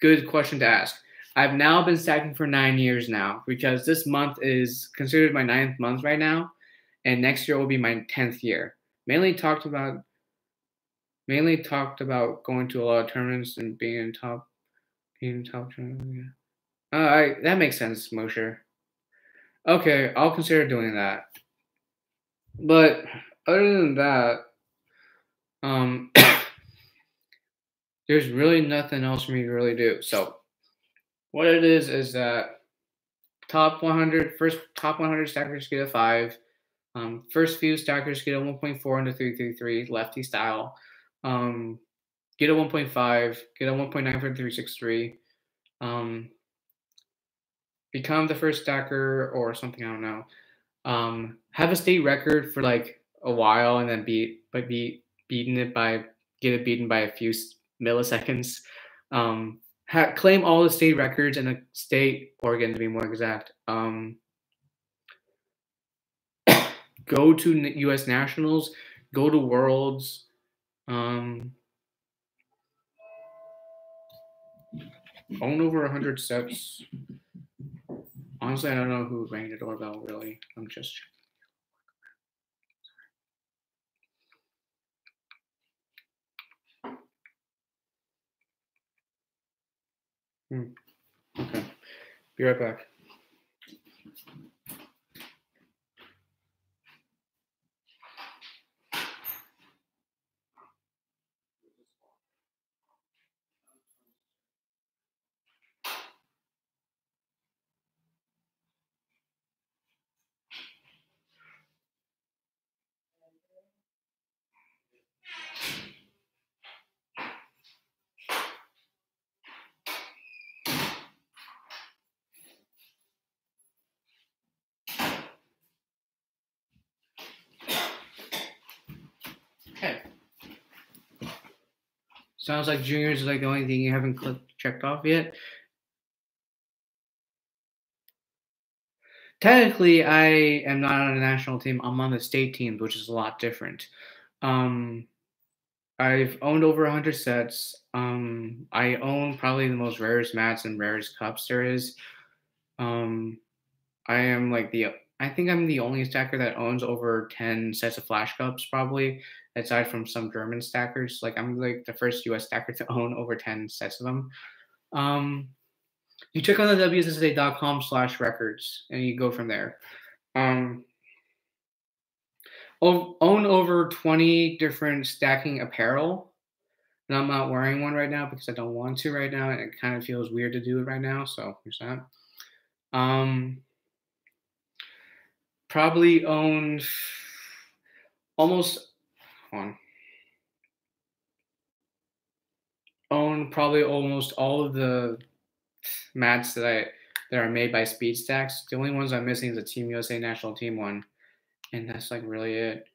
Good question to ask. I've now been stacking for 9 years now because this month is considered my 9th month right now, and next year will be my 10th year. Mainly talked about going to a lot of tournaments and being top tournaments. Yeah. That makes sense, Mosher. Okay, I'll consider doing that. But other than that, there's really nothing else for me to really do. So what it is that top 100 stackers get a 5. First few stackers get a 1.4 into 333 lefty style. Get a 1.5, get a 1.9 for 363. Become the first stacker or something, I don't know. Have a state record for like a while and then get it beaten by a few milliseconds. Claim all the state records in a state, Oregon to be more exact. Go to U.S. Nationals, go to Worlds. Own over 100 sets. Honestly, I don't know who rang the doorbell, really. I'm just checking. Okay. Be right back. Okay. Sounds like juniors is like the only thing you haven't checked off yet. Technically, I am not on a national team. I'm on the state team, which is a lot different. I've owned over 100 sets. I own probably the most rarest mats and rarest cups there is. I think I'm the only stacker that owns over 10 sets of flash cups, probably, aside from some German stackers. Like I'm like the first US stacker to own over 10 sets of them. You check on the wssa.com/records and you go from there. Own over 20 different stacking apparel. And I'm not wearing one right now because I don't want to right now. And it kind of feels weird to do it right now. So here's that. Probably owned probably almost all of the mats that are made by Speed Stacks. The only ones I'm missing is the Team USA national team one, and that's like really it.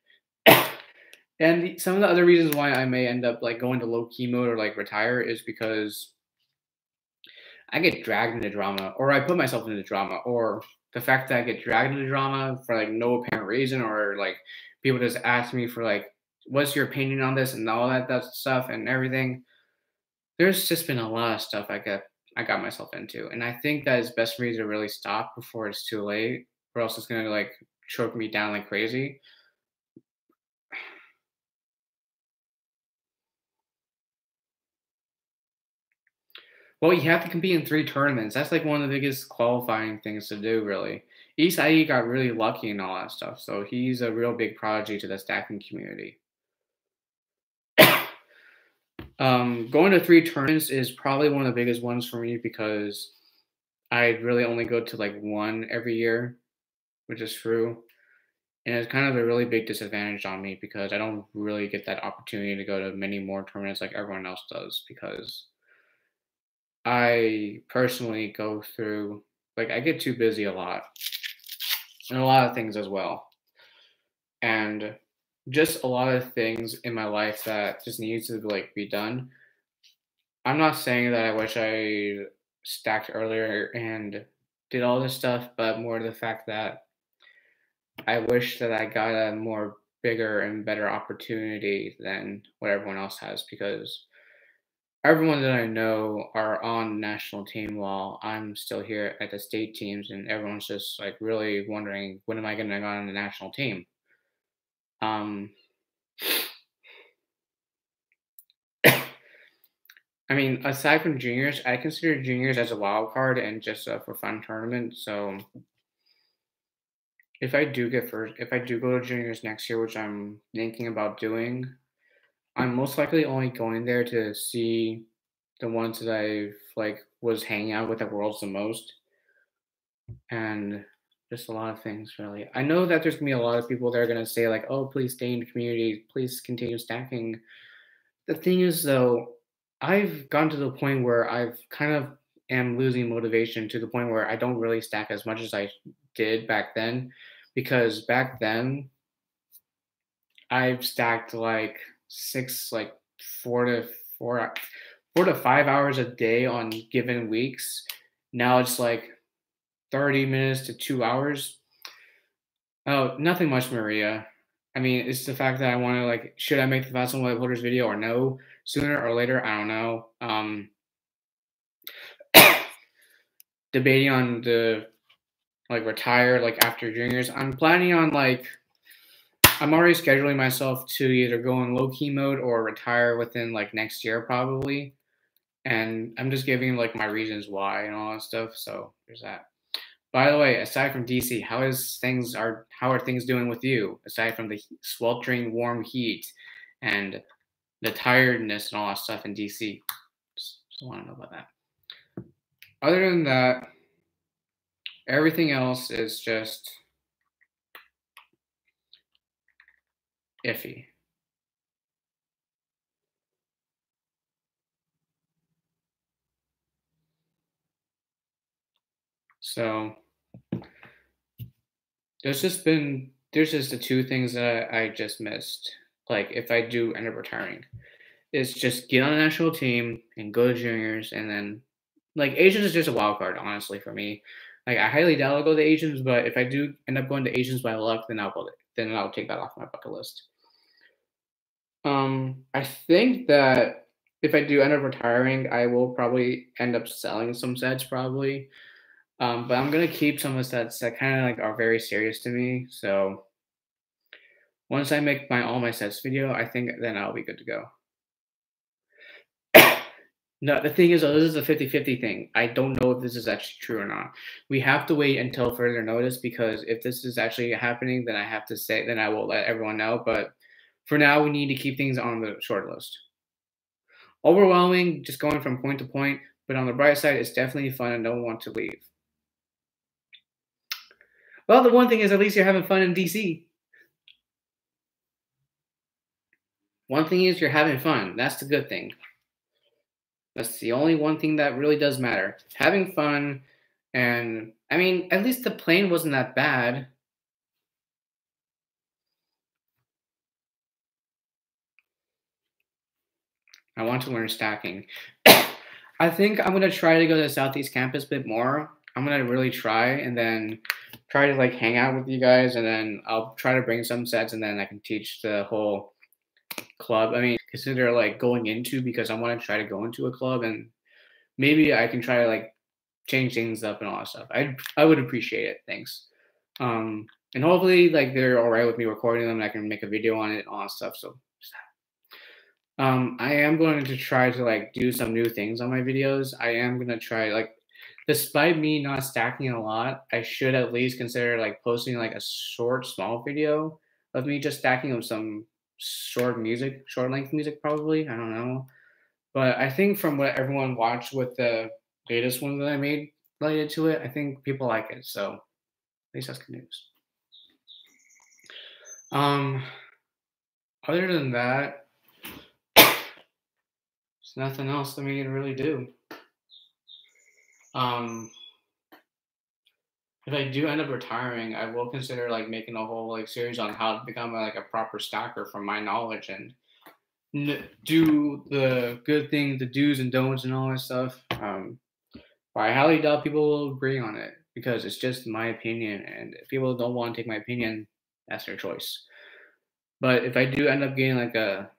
And some of the other reasons why I may end up like going to low key mode or like retire is because I get dragged into drama, or I put myself into drama, or the fact that I get dragged into drama for like no apparent reason, or like people just ask me for like, what's your opinion on this and all that stuff and everything. There's just been a lot of stuff I got myself into, and I think that it's best for me to really stop before it's too late, or else it's gonna like choke me down like crazy. Well, you have to compete in 3 tournaments. That's like one of the biggest qualifying things to do, really. Isai got really lucky and all that stuff, so he's a real big prodigy to the stacking community. Going to 3 tournaments is probably one of the biggest ones for me because I really only go to like 1 every year, which is true. And it's kind of a really big disadvantage on me because I don't really get that opportunity to go to many more tournaments like everyone else does, because I personally go through, like, I get too busy a lot and a lot of things as well. And just a lot of things in my life that just needs to like be done. I'm not saying that I wish I stacked earlier and did all this stuff, but more the fact that I wish that I got a more bigger and better opportunity than what everyone else has, because everyone that I know are on the national team while I'm still here at the state teams, and everyone's just like really wondering, when am I going to go on the national team? Um, I mean, aside from juniors, I consider juniors as a wild card and just for fun tournament. So if I do go to juniors next year, which I'm thinking about doing, I'm most likely only going there to see the ones that I've like was hanging out with at Worlds the most, and just a lot of things really. I know that there's gonna be a lot of people that are gonna say like, "Oh, please stay in the community, please continue stacking." The thing is, though, I've gotten to the point where I've kind of am losing motivation to the point where I don't really stack as much as I did back then, because back then I've stacked like six, like four to four, 4 to 5 hours a day on given weeks. Now it's like 30 minutes to 2 hours. Oh, nothing much, Maria. I mean, it's the fact that I want to like, should I make the Fast and Web Holders video or no? Sooner or later, I don't know. Debating on the like retire like after juniors. I'm planning on like, I'm already scheduling myself to either go in low key mode or retire within like next year probably. And I'm just giving like my reasons why and all that stuff. So there's that. By the way, aside from DC, how are things doing with you? Aside from the sweltering warm heat and the tiredness and all that stuff in DC, just want to know about that. Other than that, everything else is just iffy. So there's just the 2 things that I just missed. Like if I do end up retiring, is just get on a national team and go to juniors, and then like Asians is just a wild card, honestly, for me. Like I highly doubt I'll go to Asians, but if I do end up going to Asians by luck, then I'll take that off my bucket list. I think that if I do end up retiring, I will probably end up selling some sets probably. But I'm gonna keep some of the sets that kind of like are very serious to me. So once I make my all my sets video, I think then I'll be good to go. No, the thing is, though, this is a 50-50 thing. I don't know if this is actually true or not. We have to wait until further notice, because if this is actually happening, then I will let everyone know. But for now, we need to keep things on the short list. Overwhelming, just going from point to point, but on the bright side, it's definitely fun and don't want to leave. Well, the one thing is, at least you're having fun in DC. One thing is, you're having fun. That's the good thing. That's the only one thing that really does matter. Having fun, and I mean, at least the plane wasn't that bad. I want to learn stacking. I think I'm going to try to go to the Southeast campus a bit more. I'm gonna really try and then try to like hang out with you guys, and then I'll try to bring some sets, and then I can teach the whole club. I mean, consider like going into, because I want to try to go into a club, and maybe I can try to like change things up and all that stuff. I would appreciate it. Thanks. And hopefully like they're all right with me recording them, and I can make a video on it and all that stuff. So I am going to try to like do some new things on my videos. I am gonna try like, despite me not stacking a lot, I should at least consider like posting like a short, small video of me just stacking of some short length music probably. I don't know. But I think from what everyone watched with the latest one that I made related to it, I think people like it. So at least that's good news. Um, Other than that, there's nothing else that we can really do. Um, if I do end up retiring, I will consider like making a whole like series on how to become like a proper stacker from my knowledge, and do the good things, the do's and don'ts, and all that stuff. But I highly doubt people will agree on it, because it's just my opinion, and if people don't want to take my opinion, that's their choice. But if I do end up getting like a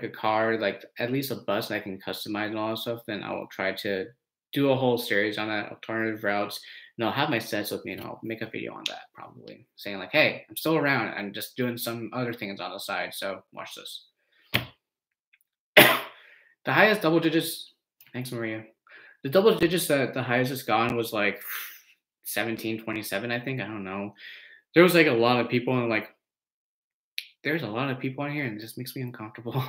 car, like at least a bus that I can customize and all that stuff, then I will try to do a whole series on that, alternative routes, and I'll have my sets with me, and I'll make a video on that probably, saying like, hey, I'm still around. I'm just doing some other things on the side, so watch this. The highest double digits, thanks Maria. The double digits that the highest it's gone was like 1727, I think. I don't know. There was like a lot of people, and like there's a lot of people on here, and it just makes me uncomfortable.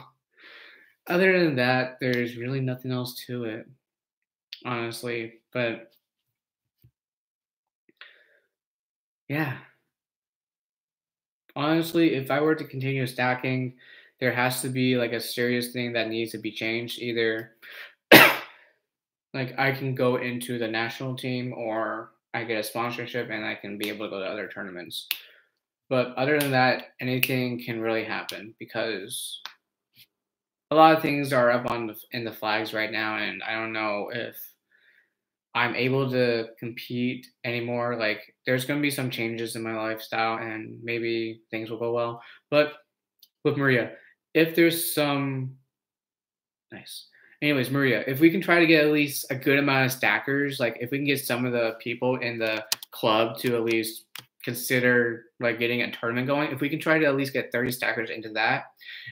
Other than that, there's really nothing else to it, honestly. But yeah, honestly, if I were to continue stacking, there has to be like a serious thing that needs to be changed. Either like I can go into the national team, or I get a sponsorship and I can be able to go to other tournaments. But other than that, anything can really happen, because a lot of things are up on in the flags right now, and I don't know if I'm able to compete anymore. Like there's going to be some changes in my lifestyle, and maybe things will go well. But with Maria, if there's some nice. Anyways, Maria, if we can try to get at least a good amount of stackers, like if we can get some of the people in the club to at least consider like getting a tournament going, if we can try to at least get 30 stackers into that,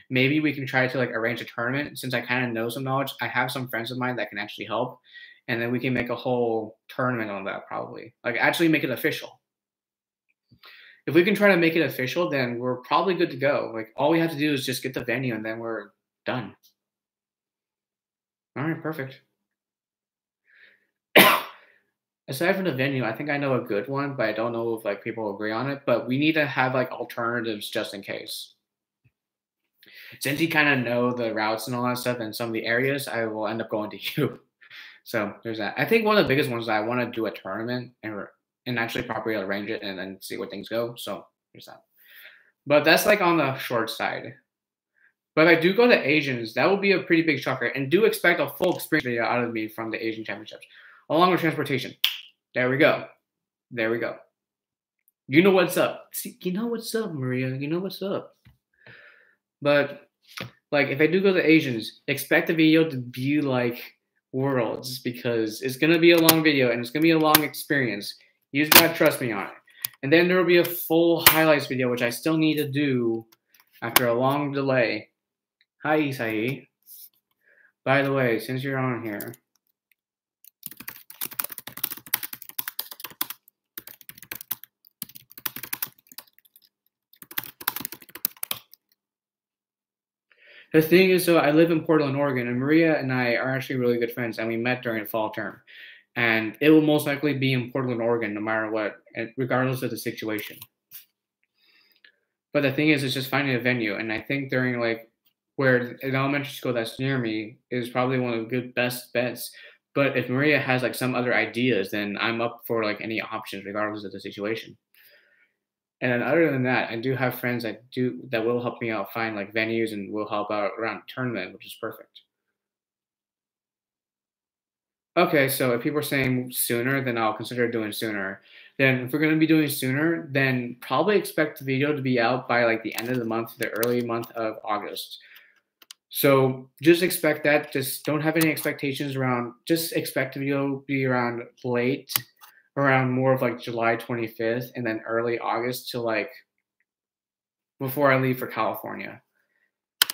maybe we can try to like arrange a tournament. Since I kind of know some knowledge, I have some friends of mine that can actually help, and then we can make a whole tournament on that, probably like actually make it official. If we can try to make it official, then we're probably good to go. Like all we have to do is just get the venue, and then we're done. All right, perfect. Aside from the venue, I think I know a good one, but I don't know if like people agree on it. But we need to have like alternatives just in case. Since you kind of know the routes and all that stuff and some of the areas, I will end up going to you. So there's that. I think one of the biggest ones is I want to do a tournament and actually properly arrange it and then see where things go. So there's that. But that's like on the short side. But if I do go to Asians, that will be a pretty big shocker. And do expect a full experience video out of me from the Asian Championships, along with transportation. There we go. There we go. You know what's up. See, you know what's up, Maria. You know what's up. But like, if I do go to Asians, expect the video to be like Worlds, because it's gonna be a long video and it's gonna be a long experience. You just gotta trust me on it. And then there will be a full highlights video, which I still need to do after a long delay. Hi, Isai. By the way, since you're on here, the thing is, so I live in Portland, Oregon, and Maria and I are actually really good friends, and we met during the fall term. And it will most likely be in Portland, Oregon, no matter what, regardless of the situation. But the thing is, it's just finding a venue, and I think during like where an elementary school that's near me is probably one of the good best bets. But if Maria has like some other ideas, then I'm up for like any options, regardless of the situation. And then other than that, I do have friends that will help me out find like venues and will help out around the tournament, which is perfect. Okay, so if people are saying sooner, then I'll consider doing sooner. Then if we're gonna be doing sooner, then probably expect the video to be out by like the end of the month, the early month of August. So just expect that. Just don't have any expectations around. Just expect the video to be around late, around more of like July 25th, and then early August to like before I leave for California.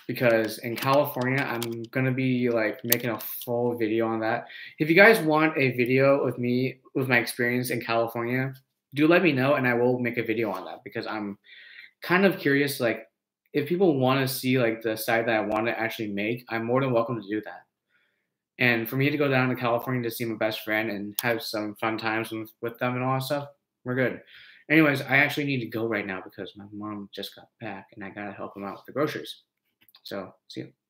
Because in California, I'm gonna be like making a full video on that. If you guys want a video with me with my experience in California, do let me know and I will make a video on that because I'm kind of curious. Like, if people want to see like the side that I want to actually make, I'm more than welcome to do that. And for me to go down to California to see my best friend and have some fun times with them and all that stuff, we're good. Anyways, I actually need to go right now because my mom just got back and I gotta help them out with the groceries. So, see you.